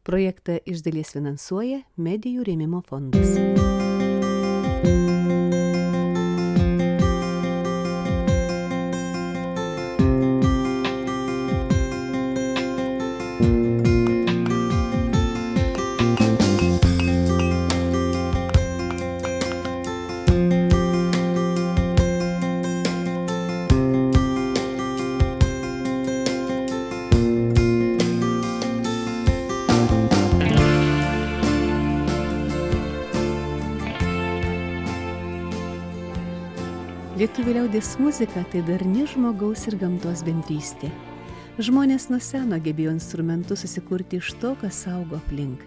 Projektą iš dalies finansuoja Medijų rėmimo fondas. Lietuvių liaudies muzika tai darni žmogaus ir gamtos bendrystė. Žmonės nuo seno gebėjo instrumentus susikurti iš to, kas augo aplink.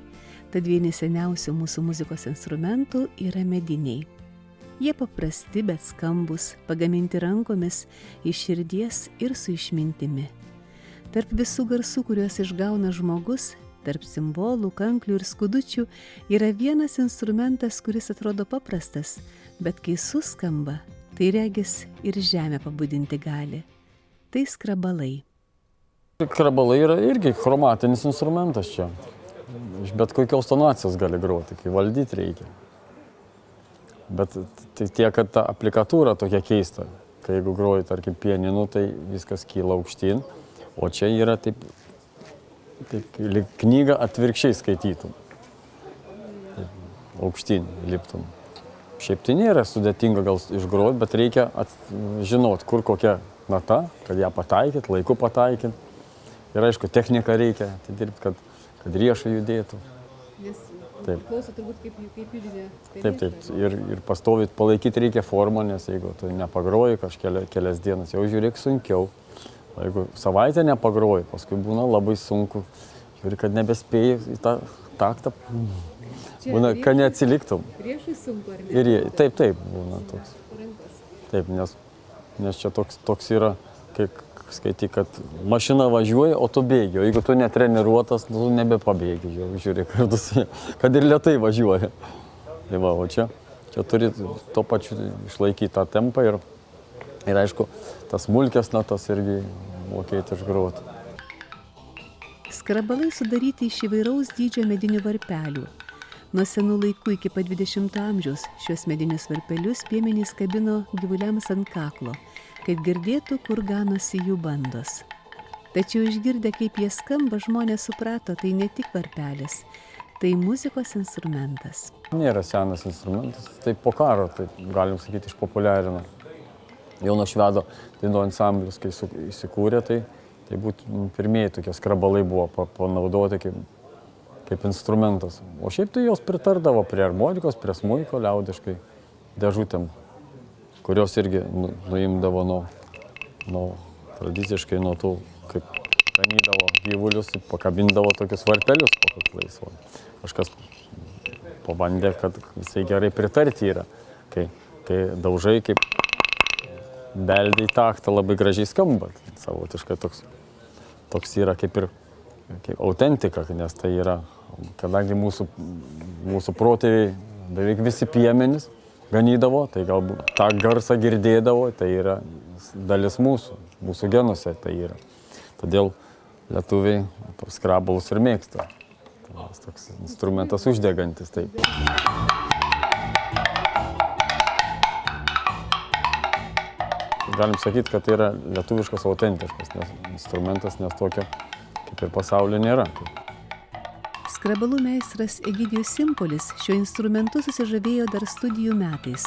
Tad vieni seniausių mūsų muzikos instrumentų yra mediniai. Jie paprasti, bet skambus, pagaminti rankomis, iš širdies ir su išmintimi. Tarp visų garsų, kuriuos išgauna žmogus, tarp simbolų, kanklių ir skudučių, yra vienas instrumentas, kuris atrodo paprastas, bet kai suskamba, tai regis ir žemę pabudinti gali. Tai skrabalai. Skrabalai yra irgi chromatinis instrumentas čia. Iš bet kokios tonacijos gali groti, kai valdyti reikia. Bet tai tiek, kad ta aplikatūra tokia keista. Kai jeigu groji, tarkim, pianinu, tai viskas kyla aukštyn. O čia yra taip knygą atvirkščiai skaitytum. Aukštyn liptum. Šiaip tai nėra sudėtinga gal išgroti, bet reikia žinot, kur kokia nata, kad ją pataikyt, laiku pataikyt. Ir aišku, techniką reikia atidirbti, kad riešai judėtų. Nes priklauso turbūt kaip judinė. Taip. Ir pastovit palaikyti reikia formą, nes jeigu tu nepagroji kelias dienas, jau žiūrėk sunkiau. O jeigu savaitę nepagroji, paskui būna labai sunku. Žiūrėk, kad nebespėjai į tą taktą. Būna, kad neatsiliktum. Priešai sunku, ar ne? Ir taip, būna toks. Taip, nes čia toks yra, kai skaitai, kad mašina važiuoja, o tu bėgi. O jeigu tu netreniruotas, tu nebepabėgi. Žiūrėk, kad ir lėtai važiuoja. Tai va, o čia turi to pačiu išlaikyti tą tempą ir aišku, tas smulkias natas irgi mokėti išgroti. Skrabalai sudaryti iš įvairaus dydžio medinių varpelių. Nuo senų laikų iki pat 20 amžiaus šios medinius varpelius piemenys kabino gyvuliams ant kaklo, kad girdėtų, kur ganosi jų bandos. Tačiau išgirdę, kaip jie skamba, žmonės suprato, tai ne tik varpelis, tai muzikos instrumentas. Nėra senas instrumentas, tai po karo, tai galim sakyti, išpopuliarino. Jono Švedo dainų ansamblius, kai įsikūrė, tai pirmieji tokie skrabalai buvo panaudoti kaip instrumentas. O šiaip tai jos pritardavo prie harmonikos, prie smuiko liaudiškai dėžutėm, kurios irgi nuimdavo tradiciškai nuo tų, kaip ganydavo gyvulius, pakabindavo tokius varpelius po kaklais. Kažkas pabandė, kad visai gerai pritarti yra, kai daužai kaip beldė į taktą labai gražiai skamba. Savotiškai toks yra kaip autentika, nes tai yra, kadangi mūsų protėviai beveik visi piemenys ganydavo, tai galbūt tą garsą girdėdavo, tai yra dalis mūsų genuose tai yra. Todėl lietuviai skrabalus ir mėgsta. Tai toks instrumentas uždegantis. Taip. Galim sakyti, kad tai yra lietuviškas autentiškas instrumentas, nes tokio kaip ir pasaulyje nėra. Skrabalų meistras Egidijus Simpolis šiuo instrumentu susižavėjo dar studijų metais.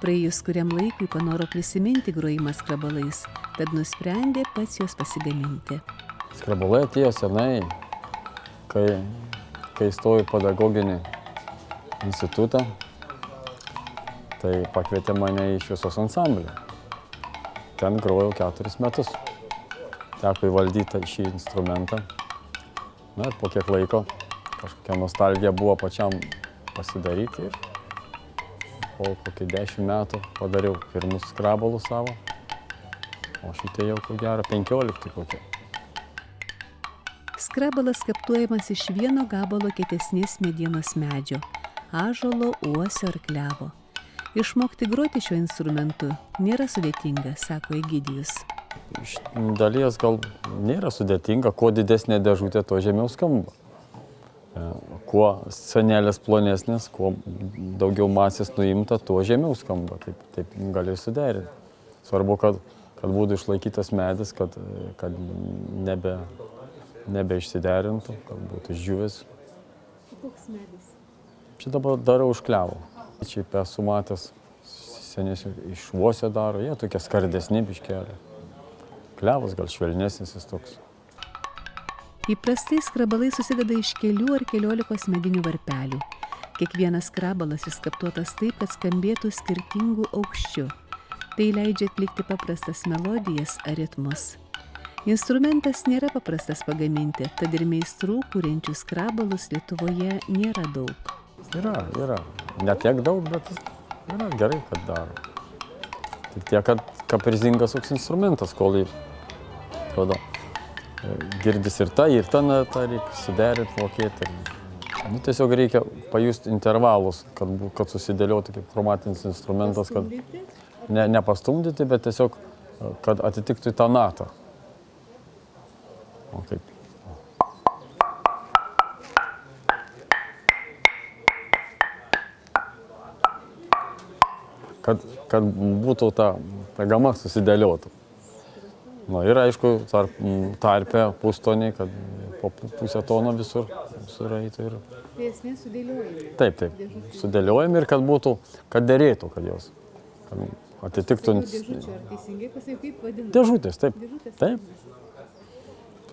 Praėjus kuriam laikui panoro prisiminti grojimą skrabalais, tad nusprendė pats juos pasigaminti. Skrabalai atėjo senai, kai įstojau į pedagoginį institutą, tai pakvietė mane į šviesos ansamblį. Ten grojau 4 metus. Teko įvaldyti šį instrumentą. Na ir po kiek laiko kažkokia nostalgija buvo pačiam pasidaryti ir po kokį 10 metų padariau pirmus skrabalus savo. O šitie jau ko gero 15 kokie. Skrabalas skaptuojamas iš vieno gabalo kietesnės medienos medžio – ąžuolo, uosio ar klevo. Išmokti groti šiuo instrumentu nėra sudėtinga, sako Egidijus. Iš dalies gal nėra sudėtinga, kuo didesnė dėžutė, to žemiau skamba. Kuo scenelės plonesnės, kuo daugiau masės nuimta, tuo žemiau skamba. Taip gali suderinti. Svarbu, kad būtų išlaikytas medis, kad nebeišsiderintų, kad būtų išdžiūvęs. Koks medis? Čia dabar darau iš klevo. Čia esu matęs senesnių iš Vosio daro, jie tokie skardesni biškelė. Klevas gal švelnesnis jis toks. Įprastai skrabalai susideda iš kelių ar keliolikos medinių varpelių. Kiekvienas skrabalas išskaptuotas taip, kad skambėtų skirtingų aukščių. Tai leidžia atlikti paprastas melodijas ar ritmus. Instrumentas nėra paprastas pagaminti, tad ir meistrų, kuriančių skrabalus Lietuvoje nėra daug. Yra. Ne tiek daug, bet yra gerai, kad daro. Tik tiek, kad kaprizingas toks instrumentas, kol jį atrodo. Girdis ir tą natą reikia suderinti, mokėti. Tiesiog reikia pajusti intervalus, kad susidėliotų kaip chromatinis instrumentas, kad nepastumdyti, bet tiesiog, kad atitiktų tą natą. O kaip. Kad būtų ta gama susidėliotų. Ir aišku, tarpe pustoniai, kad po pusę tono visur eitų. Tai esmė sudėliojami? Taip. Sudėliojami ir kad derėtų, kad jos atitiktų. Dėžučių, ar teisingai pasakai, kaip vadinasi? Dėžutės, taip.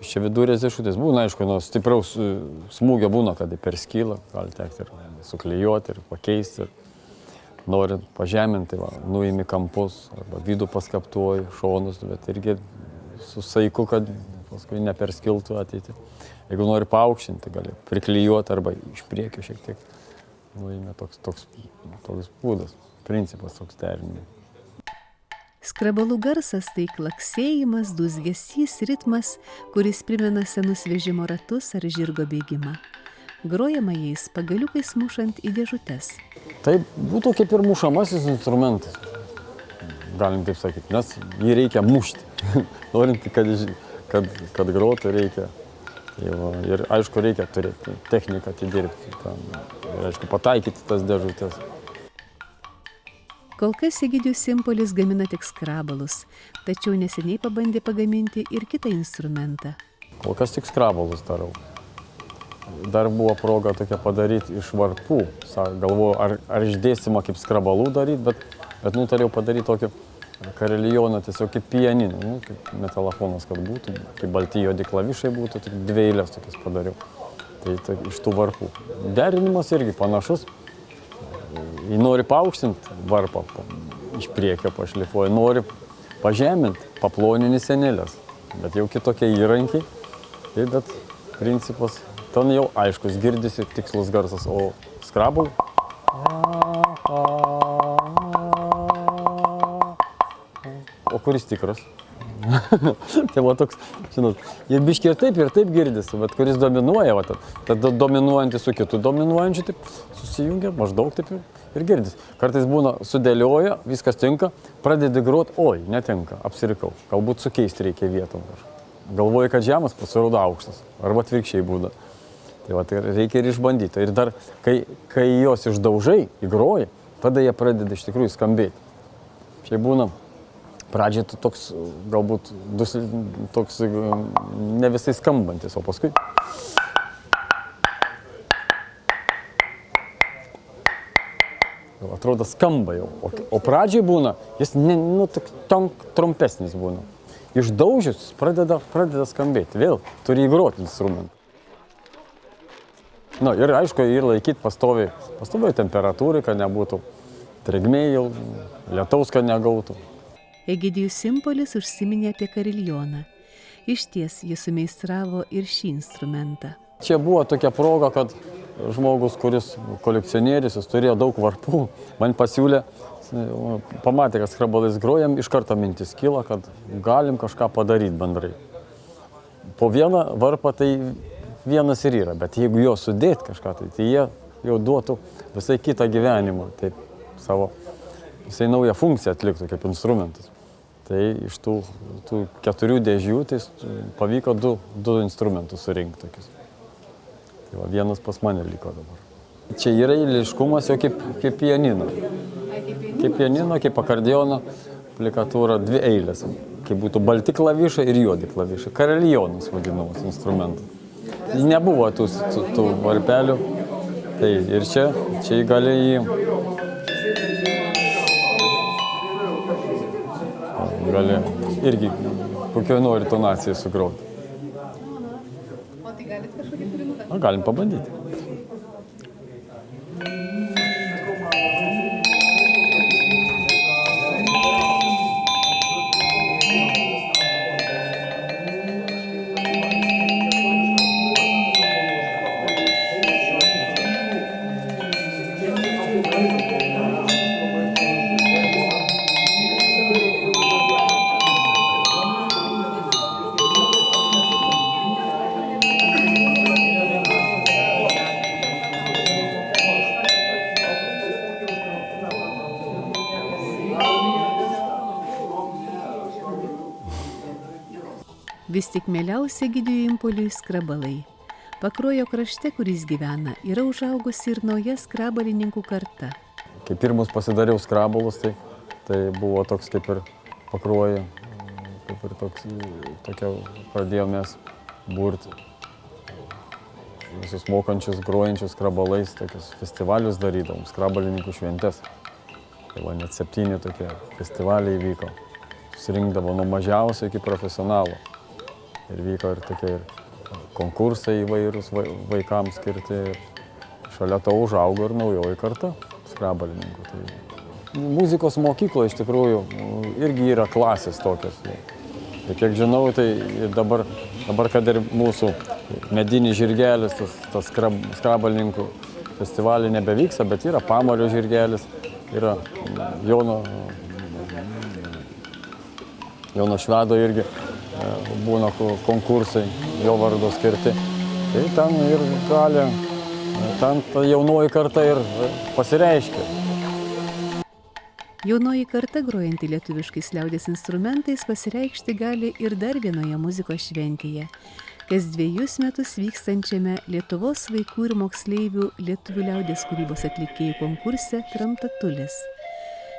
Čia vidurės dėžutės. Būna, aišku, stipraus smūgio būna, kad perskyla, gali tekti ir suklijuoti, ir pakeisti. Norint pažeminti, nuimi kampus, arba vidų paskaptuoji, šonus, bet irgi su saiku, kad paskui neperskiltų ateiti. Jeigu nori paaukštinti, gali priklijuoti arba iš priekio šiek tiek nuimi. Toks būdas, principas toks derinimai. Skrabalų garsas tai klaksėjimas, dūzgesys, ritmas, kuris primena senus vežimo ratus ar žirgo bėgimą. Grojama jais pagaliukais mušant į dėžutes. Tai būtų kaip ir mušamasis instrumentas, galim taip sakyti, nes jį reikia mušti. Norint, kad grotų reikia. Ir aišku, reikia turėti techniką atidirbti. Ir aišku, pataikyti tas dėžutės. Kol kas Egidijus Simpolis gamina tik skrabalus, tačiau neseniai pabandė pagaminti ir kitą instrumentą. Kol kas tik skrabalus darau. Dar buvo proga tokia padaryti iš varpų. Galvoju, ar išdėstymą kaip skrabalų daryti, bet nutarėjau padaryti tokį karelioną, tiesiog kaip pianiną, kaip metalofonas, kad būtų, kaip balti juodi klavišai būtų, tik 2 eilės tokias padariau. Tai iš tų varpų. Derinimas irgi panašus. Jei nori paaukštinti varpą, iš priekio pašlifuoji, nori pažeminti, paplonini senelės, bet jau kitokie įrankiai, bet principas. Ten jau aiškus, girdisi tikslus garsas, o skrabal. O kuris tikras? Tai va toks, žinot, ir biškiai ir taip girdisi, bet kuris dominuoja, tada dominuojantis su kitu dominuojančiu, taip susijungia, maždaug taip ir girdisi. Kartais būna sudėlioja, viskas tinka, pradedi grot, oi, netinka, apsirikau, galbūt sukeisti reikia vietom. Galvoji, kad žemas, pasirodo aukštas, arba atvirkščiai būna. Tai reikia ir išbandyti. Ir dar, kai jos išdaužai, įgroji, tada jie pradeda iš tikrųjų skambėti. Šiai būna, pradžiai toks, galbūt, toks ne visai skambantis, o paskui. Atrodo, skamba jau. O pradžiai būna, jis trumpesnis būna. Išdaužius pradeda skambėti. Vėl turi įgroti instrumentą. Ir aišku, ir laikyti pastoviai temperatūrai, kad nebūtų drėgmė, lietaus, kad negautų. Egidijus Simpolis užsiminė apie kariljoną. Išties, jis sumeistravo ir šį instrumentą. Čia buvo tokia proga, kad žmogus, kuris kolekcionierius, jis turėjo daug varpų, man pasiūlė, pamatė, kad skrabalais grojam, iš karto mintis kyla, kad galim kažką padaryti bendrai. Po vieną varpą tai vienas ir yra, bet jeigu jo sudėti kažką, tai jie jau duotų visai kitą gyvenimą, taip savo, visai naują funkciją atliktų kaip instrumentas. Tai iš tų 4 dėžių tai pavyko 2 instrumentus surinkti tokius. Tai va, vienas pas mane liko dabar. Čia yra eiliškumas jau kaip pianino. Kaip pianino, kaip akordeono aplikatūra, 2 eilės. Kaip būtų balti klavišai ir juodi klavišai. Karelionas vadinamas instrumentas. Nebuvo tų varpelių. Tai ir čia gali irgi kokio nori tonaciją sugroti. O tai galit kažkokį kūrinuką? Galim pabandyti. Vis tik mieliausia Egidijui Impoliui skrabalai. Pakruojo krašte, kuris gyvena, yra užaugusi ir nauja skrabalininkų karta. Kai pirmus pasidariau skrabalus, tai buvo toks kaip ir Pakruojo, kaip ir tokia pradėjomės burti visus mokančius, grojančius skrabalais, tokius festivalius darydavom, skrabalininkų šventės. Tai va, net 7 tokie festivaliai vyko. Susirinkdavo nuo mažiausio iki profesionalo. Ir vyko ir tokie konkursai įvairūs vaikams skirti. Šalia to užaugo ir naujoji karta skrabalininkų. Tai muzikos mokykla iš tikrųjų irgi yra klasės tokios. Ir kiek žinau, tai dabar kad ir mūsų medinis žirgelis, tas skrabalininkų festivalį nebevyksta, bet yra Pamario žirgelis, yra Jono Švedo irgi būna konkursai, jo vardo skirti. Tai ten ir ten ta jaunoji karta ir pasireiškia. Jaunoji karta, grojanti lietuviškais liaudies instrumentais, pasireikšti gali ir dar vienoje muzikos šventėje, kas 2 metus vykstančiame Lietuvos vaikų ir moksleivių lietuvių liaudies kūrybos atlikėjų konkurse Tramtatulis.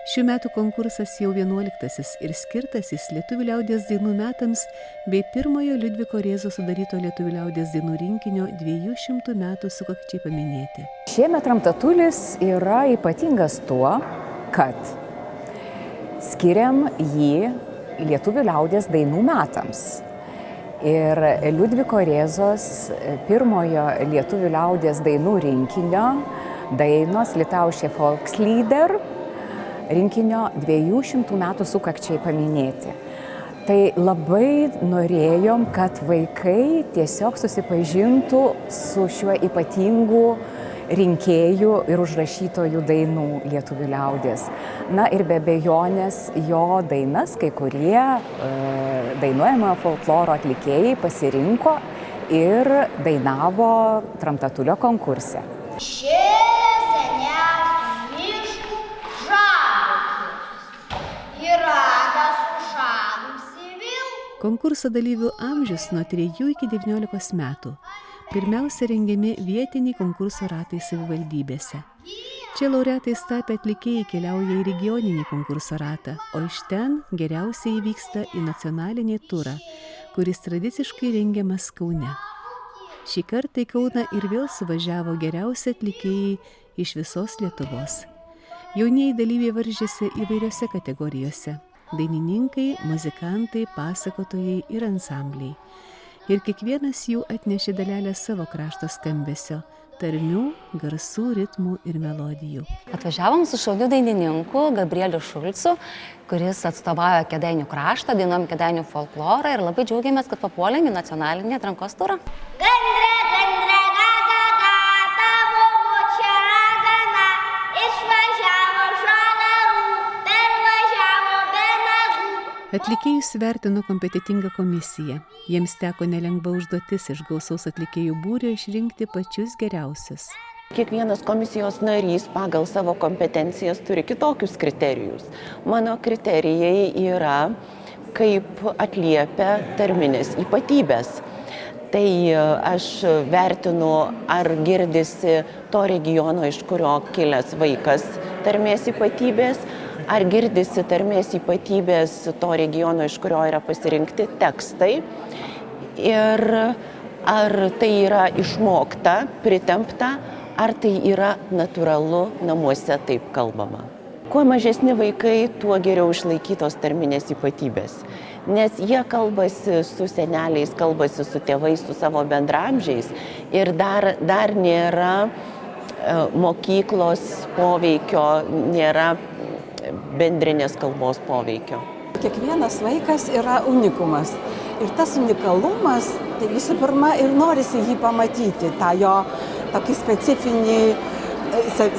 Šių metų konkursas jau 11 ir skirtas jis lietuvių liaudies dainų metams bei pirmojo Liudviko Rėzos sudaryto lietuvių liaudies dainų rinkinio 200 metų sukakčiai paminėti. Šiemet Tramtatulis yra ypatingas tuo, kad skiriam jį lietuvių liaudies dainų metams. Ir Liudviko Rėzos pirmojo lietuvių liaudies dainų rinkinio dainos Litauische Volkslieder rinkinio 200 metų sukakčiai paminėti. Tai labai norėjom, kad vaikai tiesiog susipažintų su šiuo ypatingu rinkėjų ir užrašytojų dainų lietuvių liaudies. Na ir be abejonės jo dainas, kai kurie dainuojamojo folkloro atlikėjai pasirinko ir dainavo Tramtatulio konkurse. Konkurso dalyvių amžius nuo 3 iki 19 metų. Pirmiausia rengiami vietiniai konkurso ratai savivaldybėse. Čia laureatais tapę atlikėjai keliauja į regioninį konkurso ratą, o iš ten geriausiai įvyksta į nacionalinį turą, kuris tradiciškai rengiamas Kaune. Šį kartą į Kauną ir vėl suvažiavo geriausi atlikėjai iš visos Lietuvos. Jaunieji dalyviai varžėsi įvairiose kategorijose. Dainininkai, muzikantai, pasakotojai ir ansambliai. Ir kiekvienas jų atnešė dalelę savo krašto skambesio, tarmių, garsų, ritmų ir melodijų. Atvažiavom su šauliu dainininku Gabrieliu Šulcu, kuris atstovauja Kėdainių kraštą, dainuojam Kėdainių folklorą ir labai džiaugiamės, kad papuolėm į nacionalinį atrankos turą. Atlikėjus vertino kompetentinga komisija. Jiems teko nelengva užduotis iš gausaus atlikėjų būrio išrinkti pačius geriausius. Kiekvienas komisijos narys pagal savo kompetencijas turi kitokius kriterijus. Mano kriterijai yra, kaip atliepia tarminės ypatybės. Tai aš vertinu, ar girdisi to regiono, iš kurio kilęs vaikas tarmės ypatybės, ar girdisi tarmės ypatybės to regiono, iš kurio yra pasirinkti tekstai. Ir ar tai yra išmokta, pritempta, ar tai yra natūralu namuose taip kalbama. Kuo mažesni vaikai, tuo geriau išlaikytos tarminės ypatybės. Nes jie kalbasi su seneliais, kalbasi su tėvais, su savo bendraamžiais ir dar nėra mokyklos poveikio, nėra bendrinės kalbos poveikio. Kiekvienas vaikas yra unikumas. Ir tas unikalumas, tai visų pirma ir norisi jį pamatyti, tą jo tokį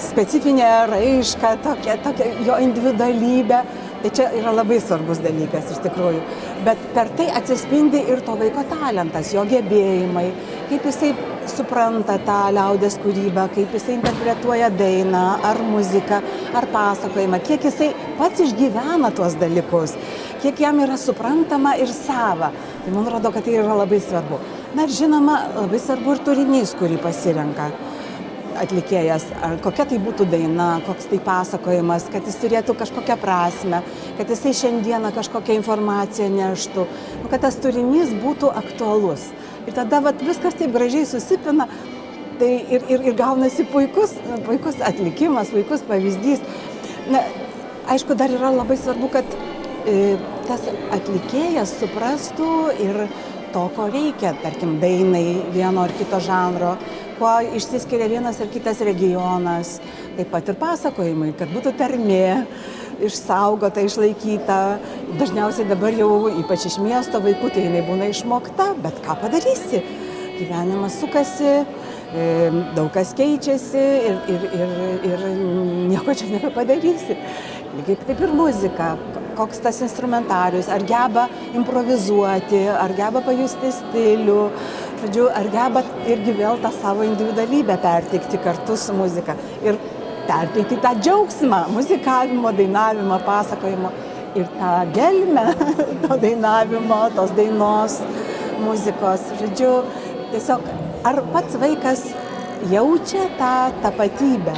specifinę raišką, tokią jo individualybę. Tai čia yra labai svarbus dalykas iš tikrųjų. Bet per tai atsispindi ir to vaiko talentas, jo gebėjimai, kaip jisai supranta tą liaudies kūrybą, kaip jisai interpretuoja dainą, ar muziką, ar pasakojimą, kiek jisai pats išgyvena tuos dalykus, kiek jam yra suprantama ir sava. Tai man rodo, kad tai yra labai svarbu. Na ir žinoma, labai svarbu ir turinys, kurį pasirenka atlikėjas, ar kokia tai būtų daina, koks tai pasakojimas, kad jis turėtų kažkokią prasmę, kad jisai šiandieną kažkokią informaciją neštų, kad tas turinys būtų aktualus. Ir tada viskas taip gražiai susipina, tai ir gaunasi puikus atlikimas, puikus pavyzdys. Na, aišku, dar yra labai svarbu, kad tas atlikėjas suprastų ir to, ko reikia, tarkim, dainai vieno ar kito žanro, kuo išsiskiria vienas ar kitas regionas, taip pat ir pasakojimai, kad būtų tarmė išsaugota, išlaikyta. Dažniausiai dabar jau, ypač iš miesto vaikų, tai jinai būna išmokta, bet ką padarysi? Gyvenimas sukasi, daug kas keičiasi ir nieko čia nebepadarysi. Lygiai taip ir muzika, koks tas instrumentarius, ar geba improvizuoti, ar geba pajusti stilių, žodžiu, ar geba irgi vėl tą savo individualybę perteikti kartu su muzika ir perteikti tą džiaugsmą, muzikavimo, dainavimo, pasakojimo ir tą gelmę to dainavimo, tos dainos, muzikos. Žodžiu, tiesiog, ar pats vaikas jaučia tą tapatybę,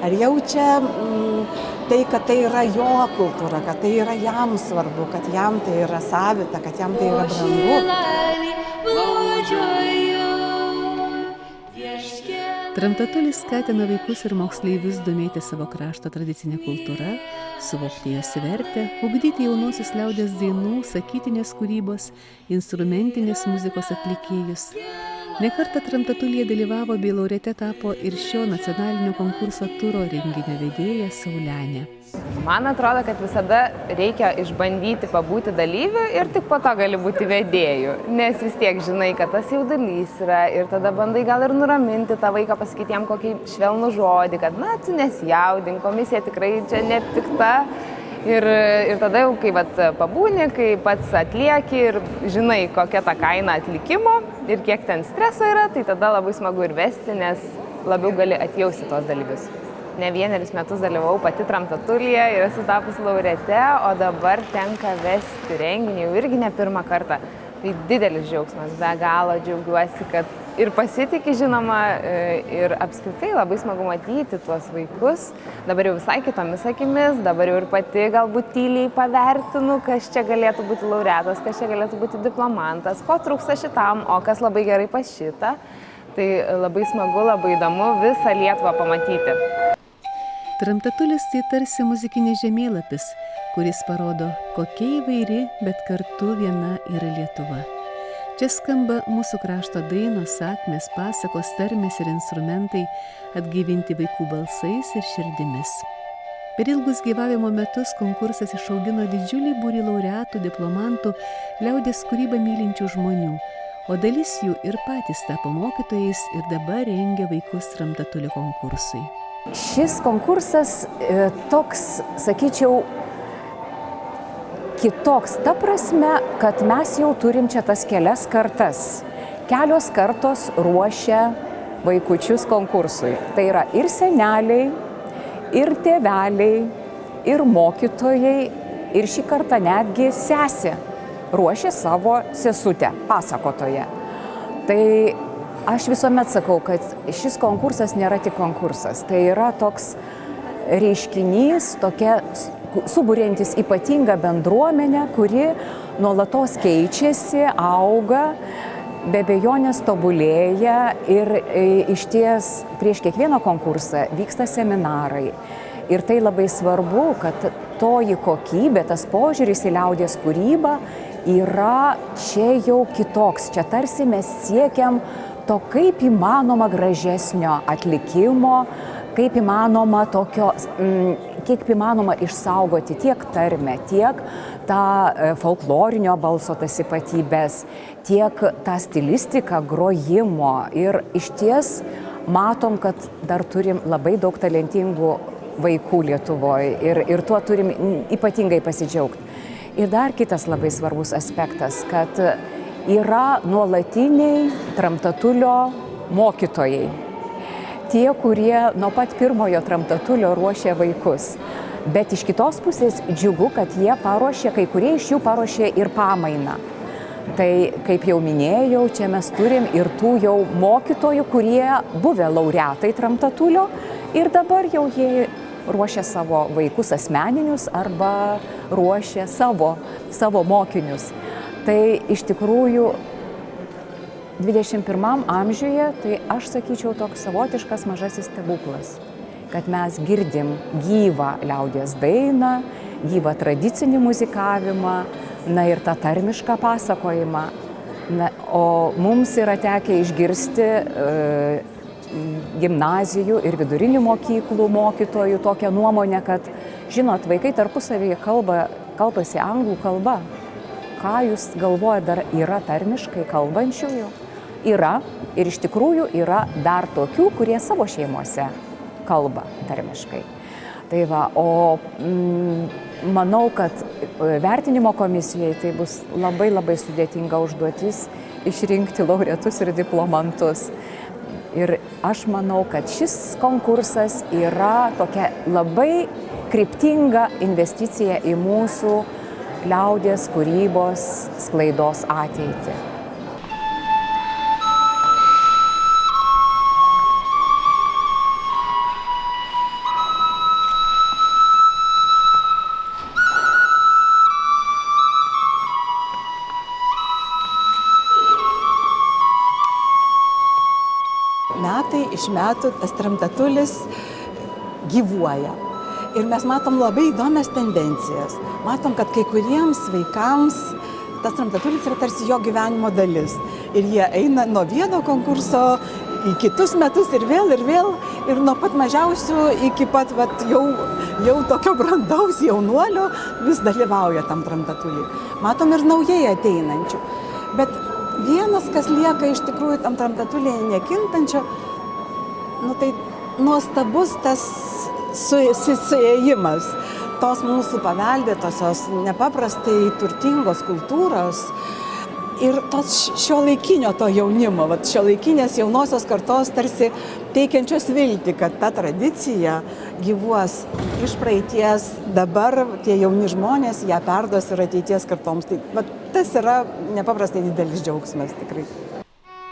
ar jaučia tai, kad tai yra jo kultūra, kad tai yra jam svarbu, kad jam tai yra savita, kad jam tai yra brangu. Tramtatulis skatina vaikus ir moksleivius domėti savo krašto tradicinę kultūrą, suvokti jos vertę, ugdyti jaunosius liaudies dainų, sakytinės kūrybos, instrumentinės muzikos atlikėjus. Ne kartą Tramtatulyje dalyvavo bei laureate tapo ir šio nacionalinio konkurso turo renginio vedėja Saulenė. Man atrodo, kad visada reikia išbandyti pabūti dalyviu ir tik po to gali būti vedėju, nes vis tiek žinai, kad tas jaudulys yra ir tada bandai gal ir nuraminti tą vaiką, pasakyti jam kokį švelnų žodį, kad na, tu nesijaudink, komisija tikrai čia nepikta. Ir tada jau, kai pabūni, kai pats atlieki ir žinai, kokia ta kaina atlikimo ir kiek ten streso yra, tai tada labai smagu ir vesti, nes labiau gali atjausti tuos dalyvius. Ne vienerius metus dalyvau pati Tramtatulyje ir esu tapus laureate, o dabar tenka vesti renginį jau irgi ne pirmą kartą. Tai didelis džiaugsmas, be galo džiaugiuosi, kad ir pasitiki, žinoma, ir apskritai labai smagu matyti tuos vaikus. Dabar jau visai kitomis akimis, dabar jau ir pati galbūt tyliai pavertinu, kas čia galėtų būti laureatas, kas čia galėtų būti diplomantas, ko trūksta šitam, o kas labai gerai pas šitą. Tai labai smagu, labai įdomu visą Lietuvą pamatyti. Tramtatulis tai tarsi muzikinis žemėlapis, kuris parodo, kokia įvairi, bet kartu viena yra Lietuva. Čia skamba mūsų krašto dainos, sakmės, pasakos, tarmės ir instrumentai, atgaivinti vaikų balsais ir širdimis. Per ilgus gyvavimo metus konkursas išaugino didžiulį būrį laureatų, diplomantų, liaudies kūrybą mylinčių žmonių, o dalis jų ir patys tapo mokytojais ir dabar rengia vaikus Tramtatulio konkursui. Šis konkursas toks, sakyčiau, kitoks ta prasme, kad mes jau turim čia tas kelias kartas. Kelios kartos ruošia vaikučius konkursui. Tai yra ir seneliai, ir tėveliai, ir mokytojai, ir šį kartą netgi sesė ruošia savo sesutę, pasakotoją. Tai aš visuomet sakau, kad šis konkursas nėra tik konkursas, tai yra toks reiškinys, tokia suburiantis ypatingą bendruomenę, kuri nuolatos keičiasi, auga, be abejonės tobulėja ir išties prieš kiekvieną konkursą vyksta seminarai. Ir tai labai svarbu, kad toji kokybė, tas požiūris į liaudies kūrybą yra čia jau kitoks. Čia tarsi mes siekiam to kaip įmanoma gražesnio atlikimo, kaip įmanoma tokio, kiek įmanoma išsaugoti tiek tarmę, tiek tą folklorinio balso tas ypatybės, tiek tą stilistiką grojimo. Ir išties matom, kad dar turim labai daug talentingų vaikų Lietuvoje ir tuo turim ypatingai pasidžiaugti. Ir dar kitas labai svarbus aspektas, kad yra nuolatiniai Tramtatulio mokytojai. Tie, kurie nuo pat pirmojo Tramtatulio ruošia vaikus. Bet iš kitos pusės džiugu, kad jie paruošė, kai kurie iš jų paruošė ir pamainą. Tai, kaip jau minėjau, čia mes turim ir tų jau mokytojų, kurie buvę laureatai Tramtatulio ir dabar jau jie ruošia savo vaikus asmeninius arba ruošia savo mokinius. Tai iš tikrųjų 21 amžiuje, tai aš sakyčiau toks savotiškas mažasis stebuklas, kad mes girdim gyvą liaudies dainą, gyvą tradicinį muzikavimą, na ir tą tarmišką pasakojimą. O mums yra tekę išgirsti gimnazijų ir vidurinių mokyklų mokytojų tokią nuomonę, kad, žinot, vaikai tarpusavyje kalbasi anglų kalba. Ką jūs galvojate, dar yra tarmiškai kalbančiųjų? Yra ir iš tikrųjų yra dar tokių, kurie savo šeimose kalba tarmiškai. Tai va, o manau, kad vertinimo komisijai tai bus labai labai sudėtinga užduotis išrinkti laureatus ir diplomantus. Ir aš manau, kad šis konkursas yra tokia labai kryptinga investicija į mūsų liaudies kūrybos sklaidos ateitį. Metai iš metų tas Tramtatulis gyvuoja. Ir mes matom labai įdomias tendencijas. Matom, kad kai kuriems vaikams tas Tramtatulis yra tarsi jo gyvenimo dalis. Ir jie eina nuo vieno konkurso į kitus metus ir vėl, ir nuo pat mažiausių iki pat jau tokio brandaus jaunuolio vis dalyvauja tam Tramtatuliui. Matom ir naujai ateinančių. Bet vienas, kas lieka iš tikrųjų tam Tramtatulyje nekintančio, tai nuostabus tas suėjimas tos mūsų paveldėtosios nepaprastai turtingos kultūros ir tos šiuolaikinio to jaunimo, šiuolaikinės jaunosios kartos tarsi teikiančios viltį, kad ta tradicija gyvuos iš praeities, dabar tie jauni žmonės ją perduos ir ateities kartoms. Tai tas yra nepaprastai didelis džiaugsmas tikrai.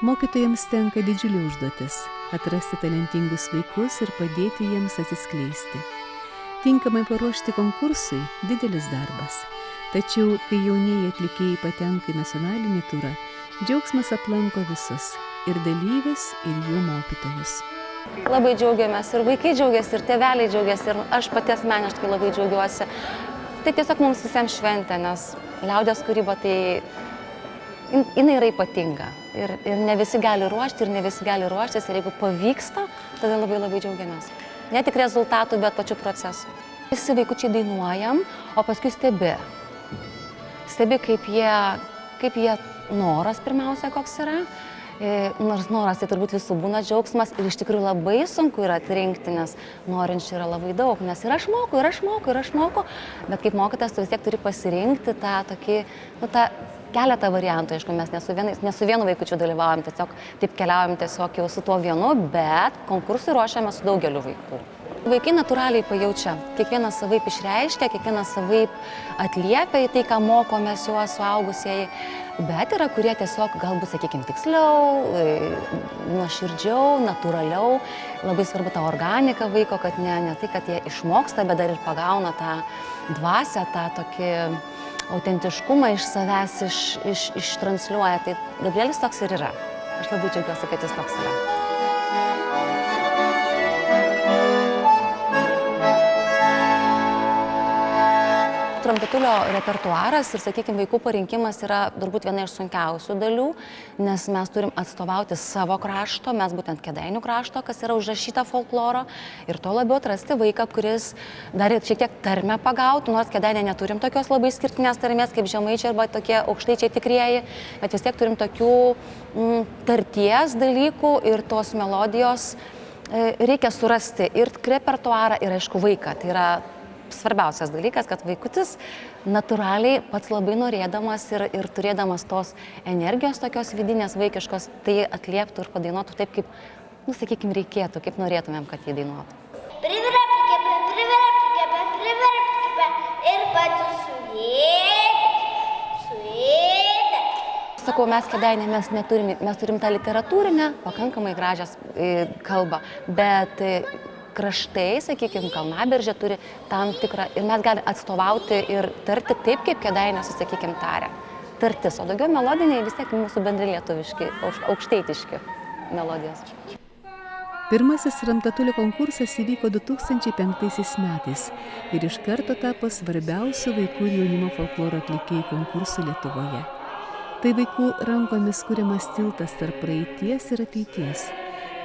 Mokytojams tenka didžiulė užduotis – atrasti talentingus vaikus ir padėti jiems atsiskleisti. Tinkamai paruošti konkursui – didelis darbas. Tačiau, kai jaunieji atlikėjai patenka į nacionalinį turą, džiaugsmas aplanko visus – ir dalyvius, ir jų mokytojus. Labai džiaugiamės, ir vaikai džiaugiasi, ir tėveliai džiaugiasi, ir aš pati asmeniškai labai džiaugiuosi. Tai tiesiog mums visiems šventė, nes liaudies kūryba tai jinai yra ypatinga. Ir ne visi gali ruošti, ir ne visi gali ruoštis, ir jeigu pavyksta, tada labai labai džiaugiamės. Ne tik rezultatų, bet pačių procesų. Visi vaikučiai dainuojam, o paskui stebi. Stebi, kaip jie noras pirmiausia koks yra. Nors noras tai turbūt visų būna džiaugsmas ir iš tikrųjų labai sunku yra atrinkti, nes norinčių yra labai daug, nes ir aš moku, bet kaip mokytojas tu vis tiek turi pasirinkti tą tokį, tą keletą variantų, aišku, mes ne su vienu vaikučiu dalyvaujam, tiesiog taip keliaujam tiesiog jau su tuo vienu, bet konkursui ruošiame su daugeliu vaikų. Vaikai natūraliai pajaučia, kiekvienas savaip išreiškia, kiekvienas savaip atliepia į tai, ką mokomės juos suaugusieji, bet yra, kurie tiesiog galbūt, sakykime, tiksliau, nuoširdžiau, natūraliau. Labai svarbu ta organika vaiko, kad ne tai, kad jie išmoksta, bet dar ir pagauna tą dvasią, tą tokį autentiškumą iš savęs ištransliuoja. Tai Gabrielis toks ir yra. Aš labai džiaugiuosi, kad jis toks yra. Tramtatulio repertuaras ir, sakykime, vaikų parinkimas yra turbūt viena iš sunkiausių dalių, nes mes turim atstovauti savo krašto, mes būtent Kėdainių krašto, kas yra užrašyta folkloro, ir to labiau atrasti vaiką, kuris dar ir šiek tiek tarmę pagautų, nors Kėdainė neturim tokios labai skirtinės tarmės kaip žemaičiai arba tokie aukštaičiai tikrieji, bet vis tiek turim tokių tarties dalykų ir tos melodijos reikia surasti ir repertuarą, ir aišku vaiką. Tai yra svarbiausias dalykas, kad vaikutis natūraliai pats labai norėdamas ir turėdamas tos energijos tokios vidinės vaikiškos, tai atlieptų ir padainuotų taip, kaip, sakykime, reikėtų, kaip norėtumėm, kad jį dainuotų. Ir pati suėdė. Sakau, mes Kėdainė, mes turim tą literatūrinę, pakankamai gražią kalbą, bet kraštai, sakykime, Kalnaberžė turi tam tikrą, ir mes galime atstovauti ir tarti taip, kaip Kėdainiuose, sakykime, taria. Tartis, o daugiau melodiniai vis tiek mūsų bendri lietuviški, aukštaitiški melodijos. Pirmasis Tramtatulio konkursas įvyko 2005 metais ir iš karto tapo svarbiausių vaikų ir jaunimo folkloro atlikėjų konkursų Lietuvoje. Tai vaikų rankomis kuriamas tiltas tarp praeities ir ateities.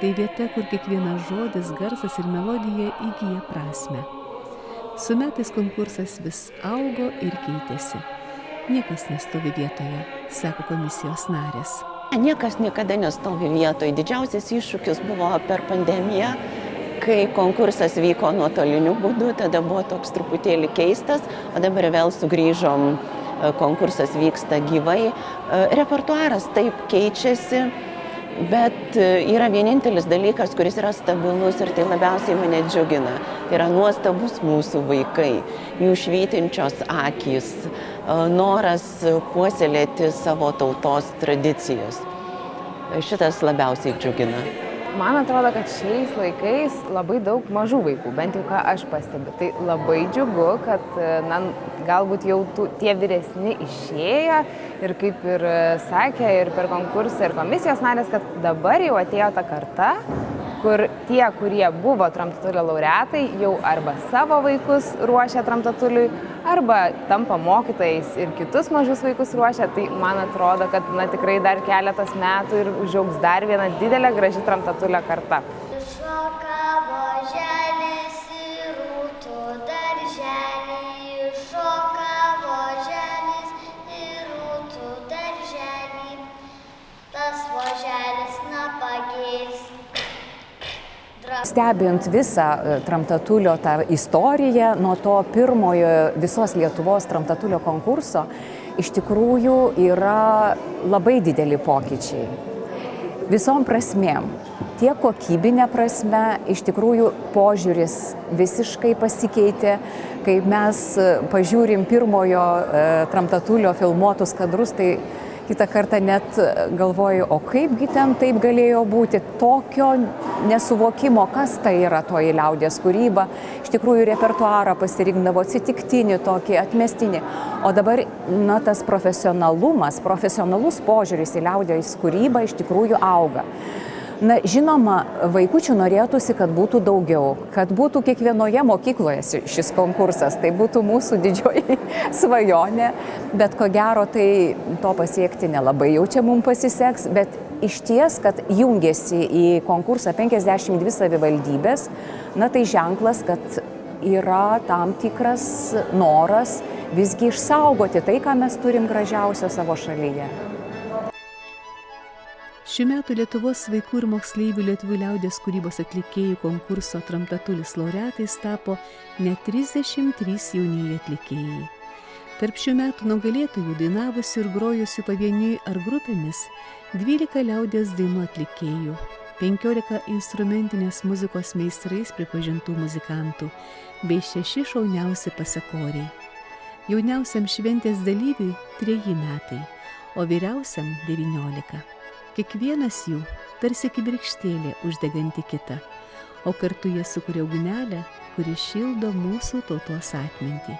Tai vieta, kur kiekvienas žodis, garsas ir melodija įgyja prasmę. Su metais konkursas vis augo ir keitėsi. Niekas nestovi vietoje, sako komisijos narės. Niekas niekada nestovi vietoje. Didžiausias iššūkis buvo per pandemiją, kai konkursas vyko nuotoliniu būdu, tada buvo toks truputėlį keistas, o dabar vėl sugrįžom, konkursas vyksta gyvai. Repertuaras taip keičiasi. Bet yra vienintelis dalykas, kuris yra stabilus ir tai labiausiai mane džiugina. Tai yra nuostabus mūsų vaikai, jų švytinčios akys, noras puoselėti savo tautos tradicijas. Šitas labiausiai džiugina. Man atrodo, kad šiais laikais labai daug mažų vaikų, bent jau ką aš pastebiu. Tai labai džiugu, kad galbūt jau tie vyresni išėjo ir kaip ir sakė ir per konkursą ir komisijos narės, kad dabar jau atėjo ta karta, kur tie, kurie buvo Tramtatulio laureatai, jau arba savo vaikus ruošia Tramtatuliui, arba tampa mokytojais ir kitus mažus vaikus ruošia. Tai man atrodo, kad tikrai dar keletas metų ir užaugs dar viena didelė graži Tramtatulio karta. Šoka voželis į rūtų darželį, šoka voželis į rūtų darželį, tas voželis napagirs. Stebint visą Tramtatulio tą istoriją, nuo to pirmojo visos Lietuvos Tramtatulio konkurso, iš tikrųjų yra labai dideli pokyčiai. Visom prasmėm. Tiek kokybinė prasme, iš tikrųjų požiūris visiškai pasikeitė. Kai mes pažiūrim pirmojo Tramtatulio filmuotus kadrus, tai kitą kartą net galvoju, o kaipgi ten taip galėjo būti, tokio nesuvokimo, kas tai yra toji liaudies kūryba. Iš tikrųjų repertuarą pasirinkdavo atsitiktinį, tokį atmestinį. O dabar tas profesionalus požiūris į liaudies kūrybą iš tikrųjų auga. Žinoma, vaikučių norėtųsi, kad būtų daugiau, kad būtų kiekvienoje mokykloje šis konkursas, tai būtų mūsų didžioji svajonė, bet ko gero tai to pasiekti nelabai jau čia mums pasiseks, bet iš ties, kad jungiasi į konkursą 52 savivaldybės, tai ženklas, kad yra tam tikras noras visgi išsaugoti tai, ką mes turim gražiausio savo šalyje. Šių metų Lietuvos vaikų ir moksleivių lietuvių liaudies kūrybos atlikėjų konkurso Tramtatulis laureatais tapo net 33 jaunieji atlikėjai. Tarp šių metų nugalėtojų dainavusių ir grojusių pavieniui ar grupėmis 12 liaudies dainų atlikėjų, 15 instrumentinės muzikos meistrais pripažintų muzikantų bei 6 šauniausi pasakoriai. Jauniausiam šventės dalyviui 3 metai, o vyriausiam 19. Kiekvienas jų tarsi kibirkštėlė uždeganti kitą, o kartu jie sukuria ugnelę, kuri šildo mūsų tautos atmintį.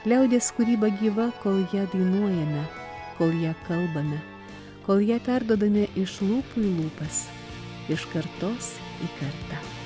Liaudies kūryba gyva, kol ją dainuojame, kol ją kalbame, kol ją perduodame iš lūpų į lūpas, iš kartos į kartą.